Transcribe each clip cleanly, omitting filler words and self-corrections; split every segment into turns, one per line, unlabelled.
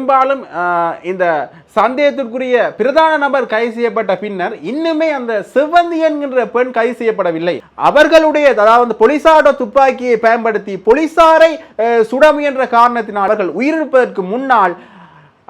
பெரும்பாலும் இந்த சந்தேகத்திற்குரிய பிரதான நபர் கைது செய்யப்பட்ட பின்னர் இன்னுமே அந்த செவ்வந்தி என்கின்ற பெண் கைது செய்யப்படவில்லை. அவர்களுடைய அதாவது போலீசாரோட துப்பாக்கியை பயன்படுத்தி போலீசாரை சுட முயன்ற காரணத்தினால் அவர்கள் உயிரிழப்பதற்கு முன்னால்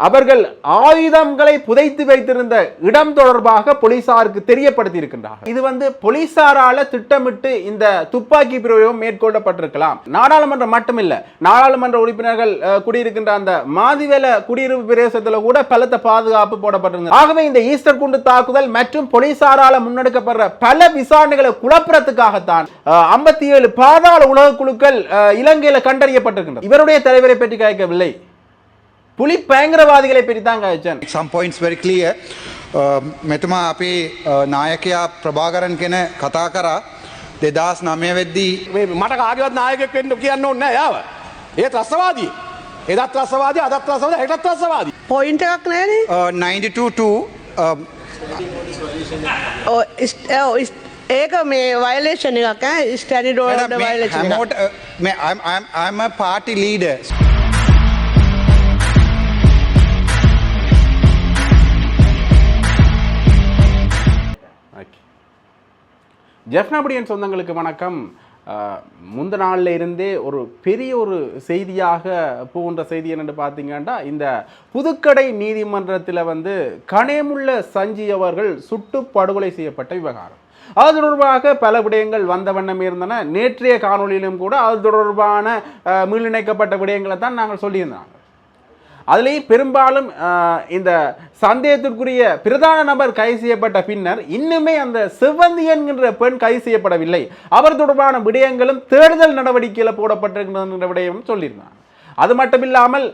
அவர்கள் ஆயுதங்களை புதைத்து வைத்திருந்த இடம் தொடர்பாக போலீசாருக்கு தெரியப்படுத்தி இருக்கின்றார்கள். இது போலீசாரால திட்டமிட்டு இந்த துப்பாக்கி பிரயோகம் மேற்கொள்ளப்பட்டிருக்கலாம். நாடாளுமன்றம் மட்டுமில்லை, நாடாளுமன்ற உறுப்பினர்கள் குடியிருக்கின்ற அந்த மாதிவேல குடியிருப்பு பிரதேசத்தில் கூட பலத்த பாதுகாப்பு போடப்பட்டிருந்தது. ஆகவே இந்த ஈஸ்டர் குண்டு தாக்குதல் மற்றும் போலீசாரால முன்னெடுக்கப்படுற பல விசாரணைகளை குழப்பறதுக்காகத்தான் 57 பாதாள உலக குழுக்கள் இலங்கையில கண்டறியப்பட்டிருக்கின்றன. இவருடைய தலைவரை பற்றி கேட்கவில்லை, புலி பயங்கரவாதிகளை பற்றி தான் கழிச்சேன்.
Some points very clear. මෙතුමා අපේ නායකයා ප්‍රභාකරන් කෙන කතා කරා 2009 වෙද්දී
මට කාගේවත් නායකයෙක් වෙන්න කියන්න ඕනේ නෑ යාව. ඒත් රසවාදී. එදත් රසවාදී, අදත් රසවාදී, හෙටත් රසවාදී.
පොයින්ට් එකක් නෑනේ.
92
ඒක මේ වයලේෂන් එකක් ඈ ස්ටැන්ඩඩ් ඕඩර් වයලේෂන් එකක්.
I'm a party leader.
ஜெஃப்னாபடியன் சொந்தங்களுக்கு வணக்கம். முந்த நாளில் இருந்தே ஒரு பெரிய ஒரு செய்தியாக போகின்ற செய்தி என்னென்னு பார்த்தீங்கன்னா, இந்த புதுக்கடை நீதிமன்றத்தில் கனேமுள்ள சஞ்சி அவர்கள் சுட்டு படுகொலை செய்யப்பட்ட விவகாரம். அது தொடர்பாக பல விடயங்கள் வந்த வண்ணம் இருந்தன. நேற்றைய காணொலியிலும் கூட அது தொடர்பான மீளிணைக்கப்பட்ட விடயங்களை தான் நாங்கள் சொல்லியிருந்தாங்க. அதுலேயும் பெரும்பாலும் இந்த சந்தேகத்திற்குரிய பிரதான நபர் கைது செய்யப்பட்ட பின்னர் இன்னுமே அந்த செவ்வந்தி என்கின்ற பெண் கைது செய்யப்படவில்லை. அவர் தொடர்பான விடயங்களும் தேடுதல் நடவடிக்கையில் போடப்பட்டிருக்கின்ற விடயம் சொல்லியிருந்தாங்க. அது மட்டுமில்லாமல்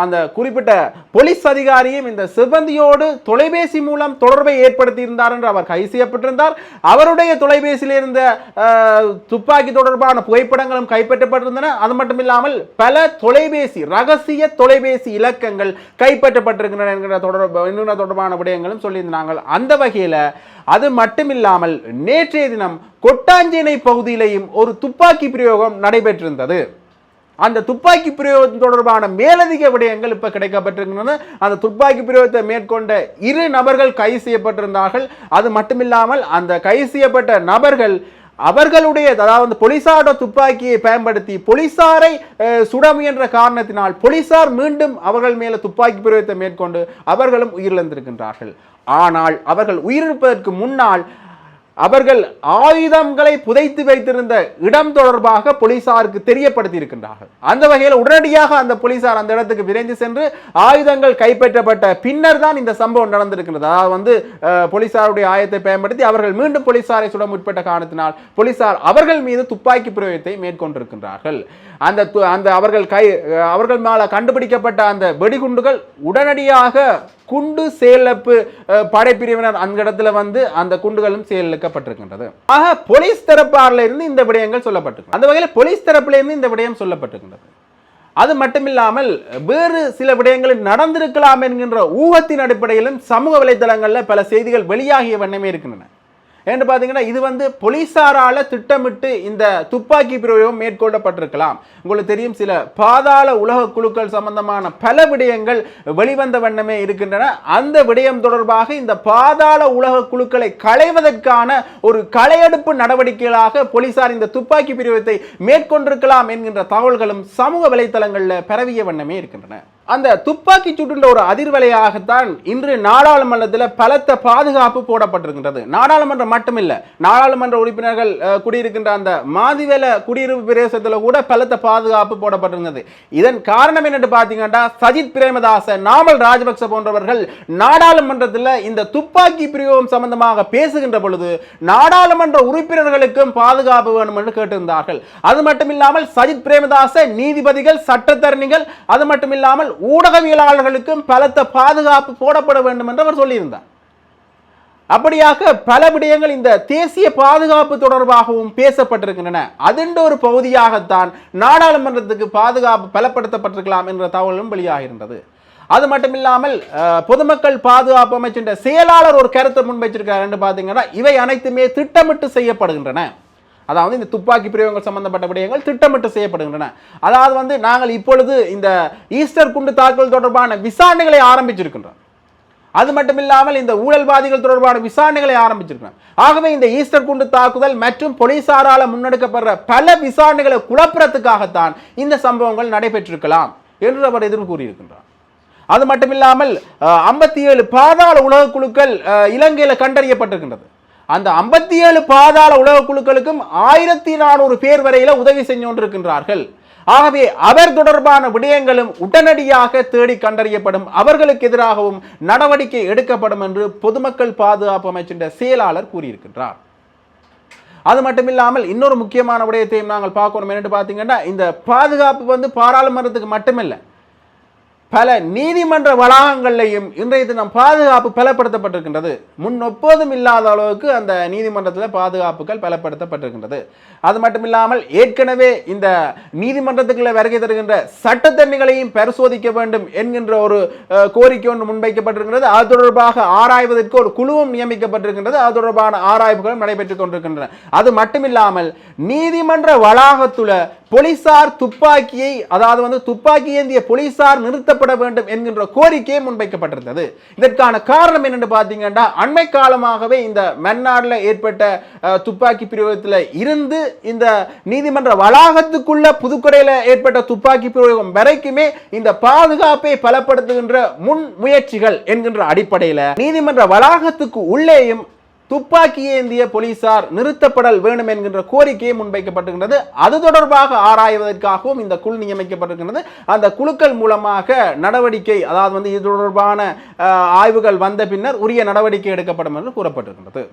அந்த குறிப்பிட்ட போலீஸ் அதிகாரியும் இந்த செவ்வந்தியோடு தொலைபேசி மூலம் தொடர்பை ஏற்படுத்தியிருந்தார் என்று அவர் கைது செய்யப்பட்டிருந்தார். அவருடைய தொலைபேசியில் இருந்த துப்பாக்கி தொடர்பான புகைப்படங்களும் கைப்பற்றப்பட்டிருந்தன. அது மட்டுமில்லாமல் பல ரகசிய தொலைபேசி இலக்கங்கள் கைப்பற்றப்பட்டிருக்கின்றன என்கிற தொடர்பான விடயங்களும் சொல்லியிருந்தாங்க. அந்த வகையில் அது மட்டுமில்லாமல் நேற்றைய தினம் கொட்டாஞ்சேனை பகுதியிலேயும் ஒரு துப்பாக்கி பிரயோகம் நடைபெற்றிருந்தது. அந்த துப்பாக்கி பிரயோகம் தொடர்பான மேலதிக விடயங்கள் இப்ப கிடைக்கப்பட்டிருக்கின்றன. அந்த துப்பாக்கி பிரயோகத்தை மேற்கொண்ட 2 நபர்கள் கைது செய்யப்பட்டிருந்தார்கள். அது மட்டுமில்லாமல் அந்த கைது செய்யப்பட்ட நபர்கள் அவர்களுடைய அதாவது போலீசாரோட துப்பாக்கியை பயன்படுத்தி போலீசாரை சுட முயன்ற காரணத்தினால் போலீசார் மீண்டும் அவர்கள் மேல துப்பாக்கி பிரயோகத்தை மேற்கொண்டு அவர்களும் உயிரிழந்திருக்கின்றார்கள். ஆனால் அவர்கள் உயிரிழப்பதற்கு முன்னால் அவர்கள் ஆயுதங்களை புதைத்து வைத்திருந்த இடம் தொடர்பாக போலீசாருக்கு தெரியப்படுத்தி இருக்கின்றார்கள். அந்த வகையில் உடனடியாக அந்த போலீசார் அந்த இடத்துக்கு விரைந்து சென்று ஆயுதங்கள் கைப்பற்றப்பட்ட பின்னர் தான் இந்த சம்பவம் நடந்திருக்கின்றது. அதாவது போலீசாருடைய ஆயுதத்தை பயன்படுத்தி அவர்கள் மீண்டும் போலீசாரை சுட முற்பட்ட காரணத்தினால் போலீசார் அவர்கள் மீது துப்பாக்கி பிரயோகத்தை மேற்கொண்டிருக்கின்றார்கள். அந்த அவர்கள் மேல கண்டுபிடிக்கப்பட்ட அந்த வெடிகுண்டுகள் உடனடியாக குண்டு செயலிழப்பு படைப்பிரிவினர் அந்த இடத்துல அந்த குண்டுகளும் செயலிழக்கப்பட்டிருக்கின்றது. ஆக போலீஸ் தரப்பாரில் இருந்து இந்த விடயங்கள் சொல்லப்பட்டிருக்கு. அந்த வகையில் போலீஸ் தரப்பில் இருந்து இந்த விடயம் சொல்லப்பட்டிருக்கின்றது. அது மட்டுமில்லாமல் வேறு சில விடயங்களில் நடந்திருக்கலாம் என்கின்ற ஊகத்தின் அடிப்படையிலும் சமூக வலைதளங்களில் பல செய்திகள் வெளியாகிய வண்ணமே இருக்கின்றன. என்று பார்த்தீங்கன்னா, இது போலீசாரால திட்டமிட்டு இந்த துப்பாக்கி பிரயோகம் மேற்கொள்ளப்பட்டிருக்கலாம். உங்களுக்கு தெரியும், சில பாதாள உலக குழுக்கள் சம்பந்தமான பல விடயங்கள் வெளிவந்த வண்ணமே இருக்கின்றன. அந்த விடயம் தொடர்பாக இந்த பாதாள உலக குழுக்களை களைவதற்கான ஒரு களையெடுப்பு நடவடிக்கைகளாக போலீசார் இந்த துப்பாக்கி பிரயோகத்தை மேற்கொண்டிருக்கலாம் என்கின்ற தகவல்களும் சமூக வலைத்தளங்களில் பரவிய வண்ணமே இருக்கின்றன. அந்த துப்பாக்கி சூட்டுன்ற ஒரு அதிர்வலையாகத்தான் இன்று நாடாளுமன்றத்தில் பலத்த பாதுகாப்பு போடப்பட்டிருக்கின்றது. நாடாளுமன்றம் மட்டுமில்லை, நாடாளுமன்ற உறுப்பினர்கள் குடியிருக்கின்ற அந்த மாதிவேல குடியிருப்பு பிரதேசத்தில் கூட பலத்த பாதுகாப்பு போடப்பட்டிருந்தது. இதன் காரணம் என்னென்று பார்த்தீங்கன்னா, சஜித் பிரேமதாச, நாமல் ராஜபக்ச போன்றவர்கள் நாடாளுமன்றத்தில் இந்த துப்பாக்கி பிரயோகம் சம்பந்தமாக பேசுகின்ற பொழுது நாடாளுமன்ற உறுப்பினர்களுக்கும் பாதுகாப்பு வேணும் என்று கேட்டிருந்தார்கள். அது மட்டுமில்லாமல் சஜித் பிரேமதாச, நீதிபதிகள், சட்டத்தரணிகள், அது மட்டுமில்லாமல் ஊடகவியலாளர்களுக்கும் பலத்த பாதுகாப்பு போடப்பட வேண்டும் என்று அவர் சொல்லியிருந்தார். அப்படியாக பல விடயங்கள் இந்த தேசிய பாதுகாப்பு தொடர்பாகவும் பேசப்பட்டிருக்கின்றன. அதன் ஒரு பகுதியாகத்தான் நாடாளுமன்றத்துக்கு பாதுகாப்பு பலப்படுத்தப்பட்டிருக்கலாம் என்ற தகவலும் வெளியாகின்றது. அது மட்டுமில்லாமல் பொதுமக்கள் பாதுகாப்பு அமைச்சின் செயலாளர் ஒரு கருத்தை முன்வைச்சிருக்கார் என்று பார்த்தீங்கன்னா, இவை அனைத்துமே திட்டமிட்டு செய்யப்படுகின்றன. அதாவது இந்த துப்பாக்கி பிரயோகங்கள் சம்பந்தப்பட்ட விடயங்கள் திட்டமிட்டு செய்யப்படுகின்றன. அதாவது வந்து நாங்கள் இப்பொழுது இந்த ஈஸ்டர் குண்டு தாக்குதல் தொடர்பான விசாரணைகளை ஆரம்பிச்சிருக்கின்றோம். அது மட்டும் இல்லாமல் இந்த ஊழல்வாதிகள் தொடர்பான விசாரணைகளை ஆரம்பிச்சிருக்கிறோம். ஆகவே இந்த ஈஸ்டர் குண்டு தாக்குதல் மற்றும் போலீசாரால முன்னெடுக்கப்படுற பல விசாரணைகளை குழப்பறதுக்காகத்தான் இந்த சம்பவங்கள் நடைபெற்றிருக்கலாம் என்று அவர் எதிர்ப்பு கூறியிருக்கின்றார். அது மட்டும் இல்லாமல் 57 பாதாள உலக குழுக்கள் இலங்கையில் கண்டறியப்பட்டிருக்கின்றது. அந்த 57 பாதாள உலக குழுக்களுக்கும் 1400 பேர் வரையில உதவி செஞ்சு கொண்டிருக்கின்றார்கள். ஆகவே அவர் தொடர்பான விடயங்களும் உடனடியாக தேடி கண்டறியப்படும், அவர்களுக்கு எதிராகவும் நடவடிக்கை எடுக்கப்படும் என்று பொதுமக்கள் பாதுகாப்பு அமைச்சின் செயலாளர் கூறியிருக்கின்றார். அது மட்டும் இல்லாமல் இன்னொரு முக்கியமான விடயத்தையும் நாங்கள் பார்க்கணும். என்னன்னு பார்த்தீங்கன்னா, இந்த பாதுகாப்பு வந்து பாராளுமன்றத்துக்கு மட்டுமில்லை, பல நீதிமன்ற வளாகங்களையும் இன்றைய தினம் பாதுகாப்பு பலப்படுத்தப்பட்டிருக்கின்றது. முன் எப்போதும் இல்லாத அளவுக்கு அந்த நீதிமன்றத்தில் பாதுகாப்புகள் பலப்படுத்தப்பட்டிருக்கின்றது. அது மட்டும் இல்லாமல் ஏற்கனவே இந்த நீதிமன்றத்துக்குள்ள வருகை தருகின்ற சட்டத்தரணிகளையும் பரிசோதிக்க வேண்டும் என்கின்ற ஒரு கோரிக்கை ஒன்று முன்வைக்கப்பட்டிருக்கிறது. அது தொடர்பாக ஆராய்வதற்கு ஒரு குழுவும் நியமிக்கப்பட்டிருக்கின்றது. அது தொடர்பான ஆராய்வுகளும் நடைபெற்றுக் கொண்டிருக்கின்றன. அது மட்டுமில்லாமல் நீதிமன்ற வளாகத்துல போலீசார் துப்பாக்கியை, அதாவது வந்து துப்பாக்கி ஏந்திய போலீசார் நிறுத்தப்பட வேண்டும் என்கின்ற கோரிக்கையை முன்வைக்கப்பட்டிருந்தது. இதற்கான காரணம் என்னென்னு பார்த்தீங்கன்னா, அண்மை காலமாகவே இந்த மன்னார்ல ஏற்பட்ட துப்பாக்கி பிரயோகத்தில் இருந்து இந்த நீதிமன்ற வளாகத்துக்குள்ள புதுக்கடையில் ஏற்பட்ட துப்பாக்கி பிரயோகம் வரைக்குமே இந்த பாதுகாப்பை பலப்படுத்துகின்ற முன் முயற்சிகள் என்கின்ற அடிப்படையில் நீதிமன்ற வளாகத்துக்கு உள்ளேயும் துப்பாக்கி ஏந்திய போலீசார் நிறுத்தப்படல் வேண்டும் என்கின்ற கோரிக்கையை முன்வைக்கப்பட்டிருக்கிறது. அது தொடர்பாக ஆராய்வதற்காகவும் இந்த குழு நியமிக்கப்பட்டிருக்கிறது. அந்த குழுக்கள் மூலமாக நடவடிக்கை, அதாவது வந்து இது தொடர்பான ஆய்வுகள் வந்த பின்னர் உரிய நடவடிக்கை எடுக்கப்படும் என்று கூறப்பட்டிருக்கிறது.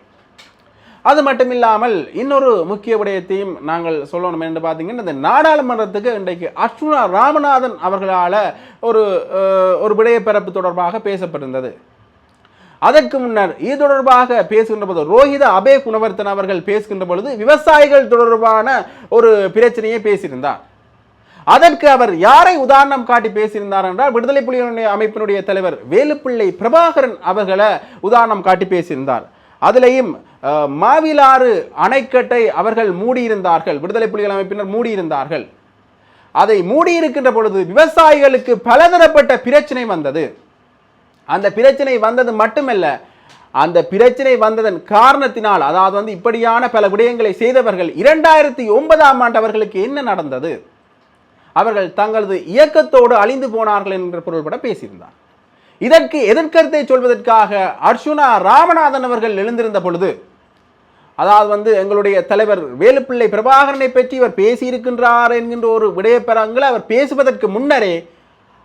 அது மட்டும் இல்லாமல் இன்னொரு முக்கிய விடயத்தையும் நாங்கள் சொல்லணும் என்று பார்த்தீங்கன்னா, இந்த நாடாளுமன்றத்துக்கு இன்றைக்கு அர்ச்சுனா ராமநாதன் அவர்களால் ஒரு விடயப்பரப்பு தொடர்பாக பேசப்பட்டிருந்தது. அதற்கு முன்னர் இது தொடர்பாக பேசுகின்ற போது ரோஹித அபே குணவர்த்தன் அவர்கள் பேசுகின்ற பொழுது விவசாயிகள் தொடர்பான ஒரு பிரச்சனையை பேசியிருந்தார். அதற்கு அவர் யாரை உதாரணம் காட்டி பேசியிருந்தார் என்றால், விடுதலை புலிகளுடைய அமைப்பினுடைய தலைவர் வேலுப்பிள்ளை பிரபாகரன் அவர்களை உதாரணம் காட்டி பேசியிருந்தார். அதிலேயும் மாவிலாறு அணைக்கட்டை அவர்கள் மூடியிருந்தார்கள், விடுதலை புலிகள் அமைப்பினர் மூடியிருந்தார்கள். அதை மூடியிருக்கின்ற பொழுது விவசாயிகளுக்கு பலதரப்பட்ட பிரச்சனை வந்தது. அந்த பிரச்சனை வந்தது மட்டுமல்ல, அந்த பிரச்சனை வந்ததன் காரணத்தினால், அதாவது வந்து இப்படியான பல விடயங்களை செய்தவர்கள் 2009ஆம் ஆண்டு அவர்களுக்கு என்ன நடந்தது, அவர்கள் தங்களது இயக்கத்தோடு அழிந்து போனார்கள் என்ற பொருள்பட பேசியிருந்தார். இதற்கு எதிர்கருத்தை சொல்வதற்காக அர்ச்சுனா ராமநாதன் அவர்கள் எழுந்திருந்த பொழுது, அதாவது வந்து எங்களுடைய தலைவர் வேலுப்பிள்ளை பிரபாகரனை பற்றி இவர் பேசியிருக்கின்றார் என்கின்ற ஒரு விடயப்பரங்களை அவர் பேசுவதற்கு முன்னரே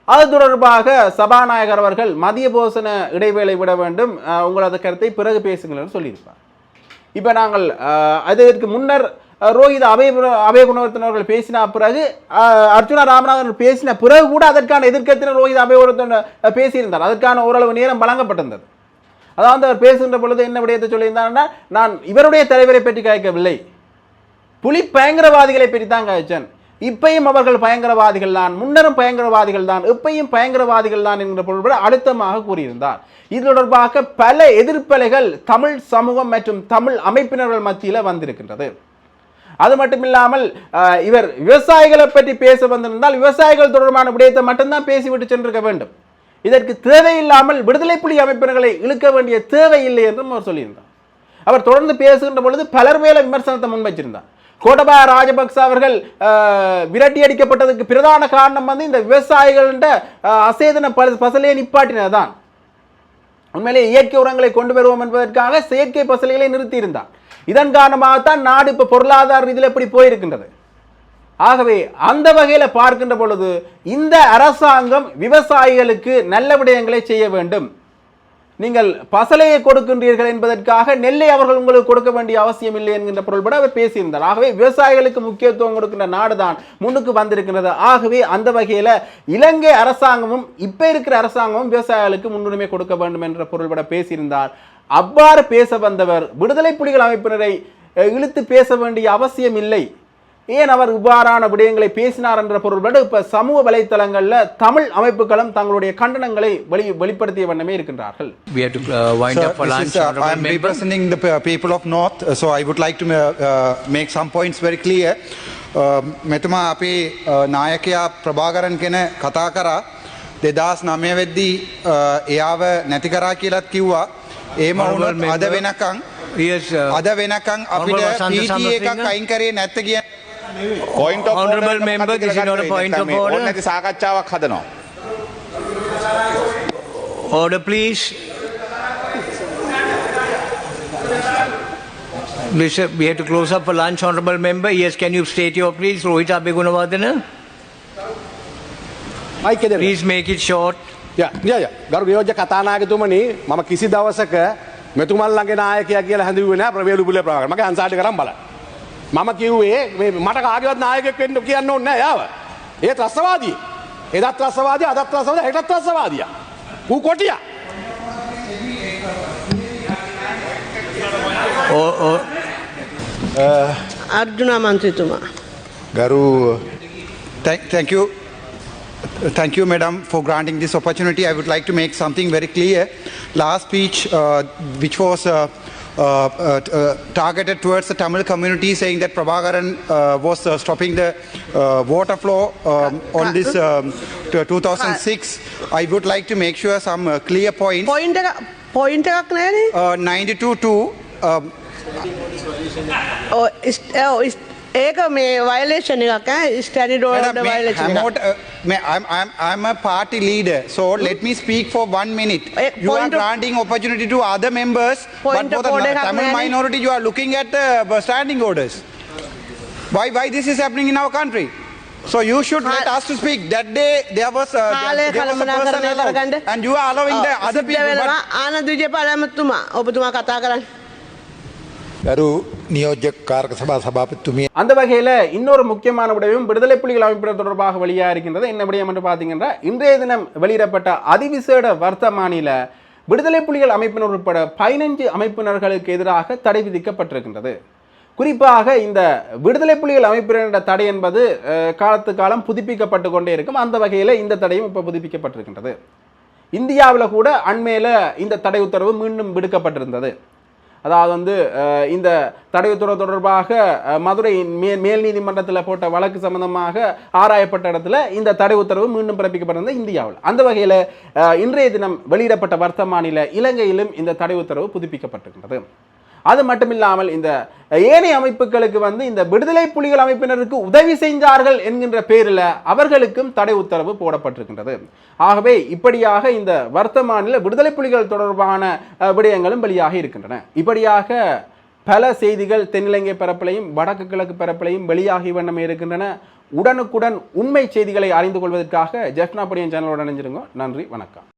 அது தொடர்பாக சபாநாயகர் அவர்கள் மதிய போசன இடைவேளை விட வேண்டும், உங்களது கருத்தை பிறகு பேசுங்கள் சொல்லியிருப்பார். இப்போ நாங்கள் அதற்கு முன்னர் ரோஹித அபே குணவர்த்தன் அவர்கள் பேசின பிறகு, அர்ச்சுனா ராமநாதன் பேசின பிறகு கூட அதற்கான எதிர்க்கத்தினர் ரோஹித அபே குணவர்த்தன் பேசியிருந்தார். அதற்கான ஓரளவு நேரம் வழங்கப்பட்டிருந்தது. அதாவது அவர் பேசுகின்ற பொழுது என்ன விடயத்தை சொல்லியிருந்தாருன்னா, நான் இவருடைய தலைவரை பற்றி கேட்கவில்லை, புலி பயங்கரவாதிகளை பற்றி தான் கேட்சேன். இப்பையும் அவர்கள் பயங்கரவாதிகள் தான், முன்னரும் பயங்கரவாதிகள் தான், இப்பையும் பயங்கரவாதிகள் தான் என்கிற பொருள்பட அழுத்தமாக கூறியிருந்தார். இது தொடர்பாக பல எதிர்ப்பலைகள் தமிழ் சமூகம் மற்றும் தமிழ் அமைப்பினர்கள் மத்தியில் வந்திருக்கின்றது. அது மட்டுமில்லாமல் இவர் விவசாயிகளை பற்றி பேச வந்திருந்தால் விவசாயிகள் தொடர்பான விடயத்தை மட்டும்தான் பேசிவிட்டு சென்றிருக்க வேண்டும். இதற்கு தேவையில்லாமல் விடுதலை புலி அமைப்பினர்களை இழுக்க வேண்டிய தேவையில்லை என்றும் அவர் சொல்லியிருந்தார். அவர் தொடர்ந்து பேசுகின்ற பொழுது பலர் மேல விமர்சனத்தை முன்வைச்சிருந்தார். கோட்டபாய ராஜபக்ச அவர்கள் விரட்டி அடிக்கப்பட்டதுக்கு பிரதான காரணம் வந்து இந்த விவசாயிகளிட அசேதன பசலையை நிப்பாட்டினதுதான். உண்மையிலே இயற்கை உரங்களை கொண்டு வருவோம் என்பதற்காக செயற்கை பசலைகளை நிறுத்தியிருந்தார். இதன் காரணமாகத்தான் நாடு இப்ப பொருளாதார ரீதியில் எப்படி போயிருக்கின்றது. ஆகவே அந்த வகையில் பார்க்கின்ற பொழுது இந்த அரசாங்கம் விவசாயிகளுக்கு நல்ல விடயங்களை செய்ய வேண்டும். நீங்கள் பசலையை கொடுக்கின்றீர்கள் என்பதற்காக நெல்லை அவர்கள் உங்களுக்கு கொடுக்க வேண்டிய அவசியம் இல்லை என்கின்ற பொருள்பட அவர் பேசியிருந்தார். ஆகவே விவசாயிகளுக்கு முக்கியத்துவம் கொடுக்கின்ற நாடுதான் முன்னுக்கு வந்திருக்கிறது. ஆகவே அந்த வகையில் இலங்கை அரசாங்கமும் இப்ப இருக்கிற அரசாங்கமும் விவசாயிகளுக்கு முன்னுரிமை கொடுக்க வேண்டும் என்ற பொருள்பட பேசியிருந்தார். அவ்வாறு பேச வந்தவர் விடுதலை புலிகள் அமைப்பினரை இழுத்து பேச வேண்டிய அவசியம் இல்லை. ஏன் அவர் இவ்வாறான விடயங்களை பேசினார் என்ற பொருள்பட இப்ப சமூக வலைத்தளங்கள்ல தமிழ் அமைப்புகளும் தங்களுடைய கண்டனங்களை வெளிப்படுத்திய வண்ணமே இருக்கின்றார்கள்.
We have to wind up for lunch.
I am representing the people of North, so I would like to make some points very clear. මෙතුමා අපේ නායකයා ප්‍රභාකරන් කෙන කතා කරා 2009 වෙද්දී එයාව නැති කරා කියලාත් කිව්වා. එහෙම වුණොත් අද වෙනකන් අපිට PTA එකක් අයින් කරේ නැත්te කියන
point of
Honorable member, this is not a point of order.
නැති සාකච්ඡාවක් හදනවා.
Order, please. We have to close up for lunch, honorable member. Yes, can you state your please, Rohit Abegunawardena?
Mike එක දෙන්න.
Please make it short.
ගරු නියෝජ්‍ය කතානායකතුමනි මම කිසි දවසක මෙතුමන් ළඟේ නායකයා කියලා හැඳින්වුවේ නැහැ ප්‍රවේලු බුලේ ප්‍රාග්‍රම. මගේ අන්සාරට කරන් බලන්න. මම කිව්වේ මේ මට කාගේවත් නායකයෙක් වෙන්න කියන්න ඕනේ නැහැ යාව. ඒ ත්‍රස්තවාදී. එදත් ත්‍රස්තවාදී අදත් ත්‍රස්තවාදී හෙටත් ත්‍රස්තවාදියා. ඌ කොටියා.
Arjuna මන්ත්‍රීතුමා.
Garu, thank you, madam, for granting this opportunity. I would like to make something very clear. Last speech, which was targeted towards the Tamil community, saying that Prabhakaran was stopping the water flow on this 2006. I would like to make sure some clear points.
Point එකක් නෑනේ.
92
ඒක මේ වයලේෂන් එකක් ස්ටැන්ඩඩ් order වයලේෂන් එකක්.
I'm a party leader, so let me speak for 1 minute. You are granting opportunity to other members, but for the Tamil minority, you are looking at the standing orders. Why this is happening in our country? So you should let us to speak. That day there was a person allowed, and you are allowing the other people.
Ananda විජේපාලමතුමා ඔබතුමා කතා කරන්න.
ගරු නියෝජ්‍ය කාරක සභා සභාපතිතුමිය
அந்த வகையில் இன்னொரு முக்கியமான விடயம் விடுதலை புலிகள் அமைப்பினர் தொடர்பாக வெளியாக இருக்கின்றது. என்ன விடயம் என்று பார்த்தீங்கன்னா இன்றைய தினம் வெளியிடப்பட்ட அதிவிசேட வர்த்தமானியில் விடுதலை புலிகள் அமைப்பினர் உட்பட 15 அமைப்பினர்களுக்கு எதிராக தடை விதிக்கப்பட்டிருக்கின்றது. குறிப்பாக இந்த விடுதலை புலிகள் அமைப்பினர் தடை என்பது காலத்து காலம் புதுப்பிக்கப்பட்டு கொண்டே இருக்கும். அந்த வகையில் இந்த தடையும் இப்போ புதுப்பிக்கப்பட்டிருக்கின்றது. இந்தியாவில் கூட அண்மையில் இந்த தடை உத்தரவு மீண்டும் விடுக்கப்பட்டிருந்தது. அதாவது இந்த தடை உத்தரவு தொடர்பாக மதுரை மேல் நீதிமன்றத்தில் போட்ட வழக்கு சம்பந்தமாக ஆராயப்பட்ட இடத்துல இந்த தடை உத்தரவு மீண்டும் பிறப்பிக்கப்பட்டிருந்தது இந்தியாவில். அந்த வகையில் இன்றைய தினம் வெளியிடப்பட்ட வர்த்தமானியில் இலங்கையிலும் இந்த தடை உத்தரவு புதுப்பிக்கப்பட்டிருக்கின்றது. அது மட்டுமில்லாமல் இந்த ஏனைய அமைப்புகளுக்கு இந்த விடுதலை புலிகள் அமைப்பினருக்கு உதவி செஞ்சார்கள் என்கின்ற பேரில் அவர்களுக்கும் தடை உத்தரவு போடப்பட்டிருக்கின்றது. ஆகவே இப்படியாக இந்த வர்த்தமானில் விடுதலை புலிகள் தொடர்பான விடயங்களும் வெளியாக இருக்கின்றன. இப்படியாக பல செய்திகள் தென்னிலங்கை பரப்பிலையும் வடக்கு கிழக்கு பரப்பிலையும் வெளியாகி வண்ணமே இருக்கின்றன. உடனுக்குடன் உண்மை செய்திகளை அறிந்து கொள்வதற்காக ஜெஃப்னா படியன் சேனலோடு இணைஞ்சிருங்க. நன்றி, வணக்கம்.